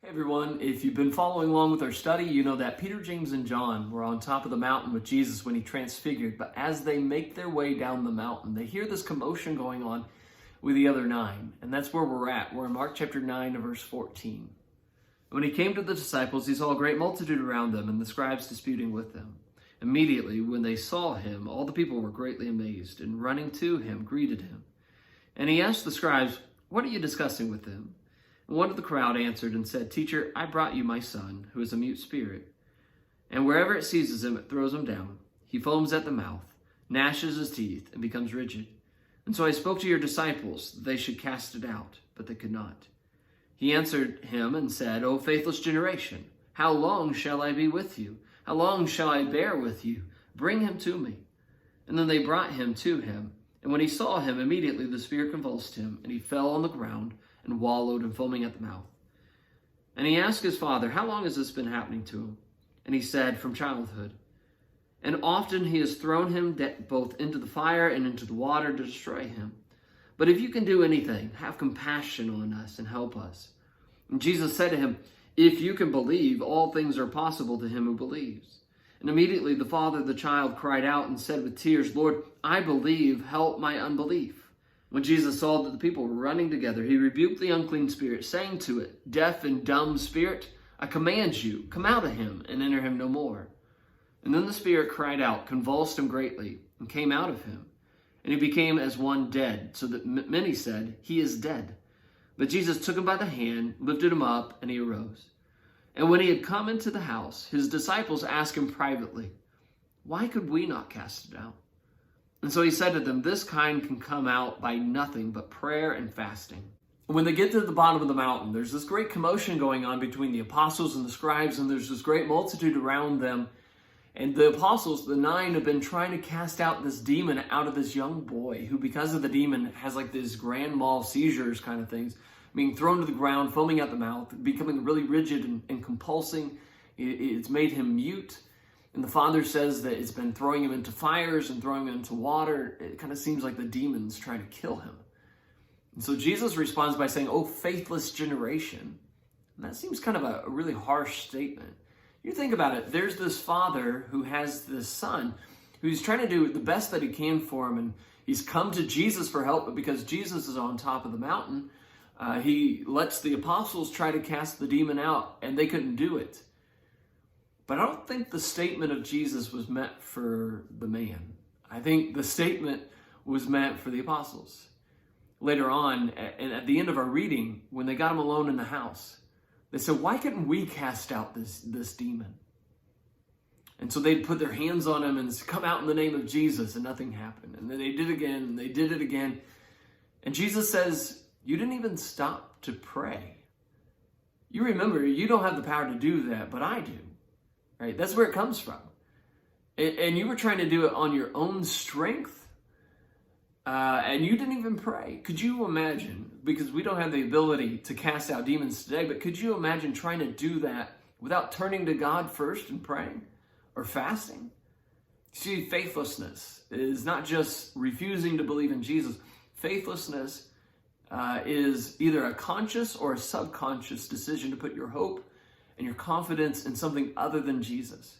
Hey everyone, if you've been following along with our study, you know that Peter, James, and John were on top of the mountain with Jesus when he transfigured, but as they make their way down the mountain, they hear this commotion going on with the other nine, and that's where we're at. We're in Mark chapter 9 verse 14. When he came to the disciples, he saw a great multitude around them and the scribes disputing with them. Immediately, when they saw him, all the people were greatly amazed, and running to him, greeted him. And he asked the scribes, "What are you discussing with them?" And one of the crowd answered and said, "Teacher, I brought you my son, who is a mute spirit. And wherever it seizes him, it throws him down. He foams at the mouth, gnashes his teeth, and becomes rigid. And so I spoke to your disciples that they should cast it out, but they could not." He answered him and said, "O faithless generation, how long shall I be with you? How long shall I bear with you? Bring him to me." And then they brought him to him. And when he saw him, immediately the spirit convulsed him, and he fell on the ground and wallowed and foaming at the mouth. And he asked his father, "How long has this been happening to him?" And he said, "From childhood. And often he has thrown him both into the fire and into the water to destroy him. But if you can do anything, have compassion on us and help us." And Jesus said to him, "If you can believe, all things are possible to him who believes." And immediately the father of the child cried out and said with tears, "Lord, I believe, help my unbelief." When Jesus saw that the people were running together, he rebuked the unclean spirit, saying to it, "Deaf and dumb spirit, I command you, come out of him and enter him no more." And then the spirit cried out, convulsed him greatly, and came out of him. And he became as one dead, so that many said, "He is dead." But Jesus took him by the hand, lifted him up, and he arose. And when he had come into the house, his disciples asked him privately, "Why could we not cast it out?" And so he said to them, "This kind can come out by nothing but prayer and fasting." When they get to the bottom of the mountain, there's this great commotion going on between the apostles and the scribes, and there's this great multitude around them. And the apostles, the nine, have been trying to cast out this demon out of this young boy who, because of the demon, has like these grand mal seizures kind of things, being thrown to the ground, foaming at the mouth, becoming really rigid and compulsing. It's made him mute. And the father says that it's been throwing him into fires and throwing him into water. It kind of seems like the demon's trying to kill him. And so Jesus responds by saying, "Oh, faithless generation." And that seems kind of a really harsh statement. You think about it, there's this father who has this son who's trying to do the best that he can for him. And he's come to Jesus for help, but because Jesus is on top of the mountain, he lets the apostles try to cast the demon out, and they couldn't do it. But I don't think the statement of Jesus was meant for the man. I think the statement was meant for the apostles. Later on, and at the end of our reading, when they got him alone in the house, they said, "Why couldn't we cast out this demon?" And so they'd put their hands on him and "Come out in the name of Jesus," and nothing happened. And then they did it again, and they did it again. And Jesus says, "You didn't even stop to pray. You remember, you don't have the power to do that, but I do." Right? That's where it comes from. And you were trying to do it on your own strength, and you didn't even pray. Could you imagine, because we don't have the ability to cast out demons today, but could you imagine trying to do that without turning to God first and praying or fasting? See, faithlessness is not just refusing to believe in Jesus. Faithlessness is either a conscious or a subconscious decision to put your hope and your confidence in something other than Jesus.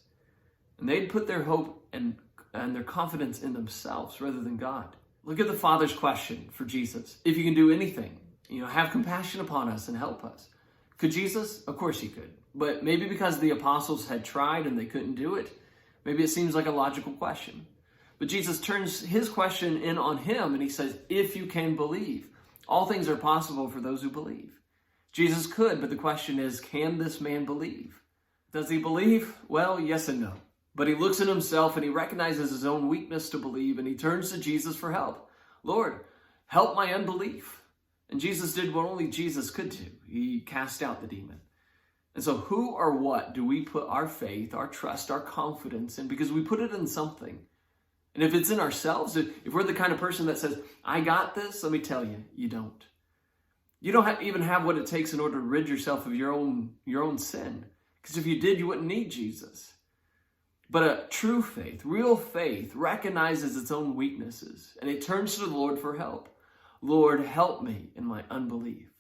And they'd put their hope and their confidence in themselves rather than God. Look at the Father's question for Jesus. If you can do anything, have compassion upon us and help us. Could Jesus? Of course he could. But maybe because the apostles had tried and they couldn't do it, maybe it seems like a logical question. But Jesus turns his question in on him and he says, "If you can believe, all things are possible for those who believe." Jesus could, but the question is, can this man believe? Does he believe? Well, yes and no. But he looks at himself and he recognizes his own weakness to believe, and he turns to Jesus for help. "Lord, help my unbelief." And Jesus did what only Jesus could do. He cast out the demon. And so who or what do we put our faith, our trust, our confidence in? Because we put it in something. And if it's in ourselves, if we're the kind of person that says, "I got this," let me tell you, you don't. You don't even have what it takes in order to rid yourself of your own sin. Because if you did, you wouldn't need Jesus. But a true faith, real faith, recognizes its own weaknesses, and it turns to the Lord for help. "Lord, help me in my unbelief."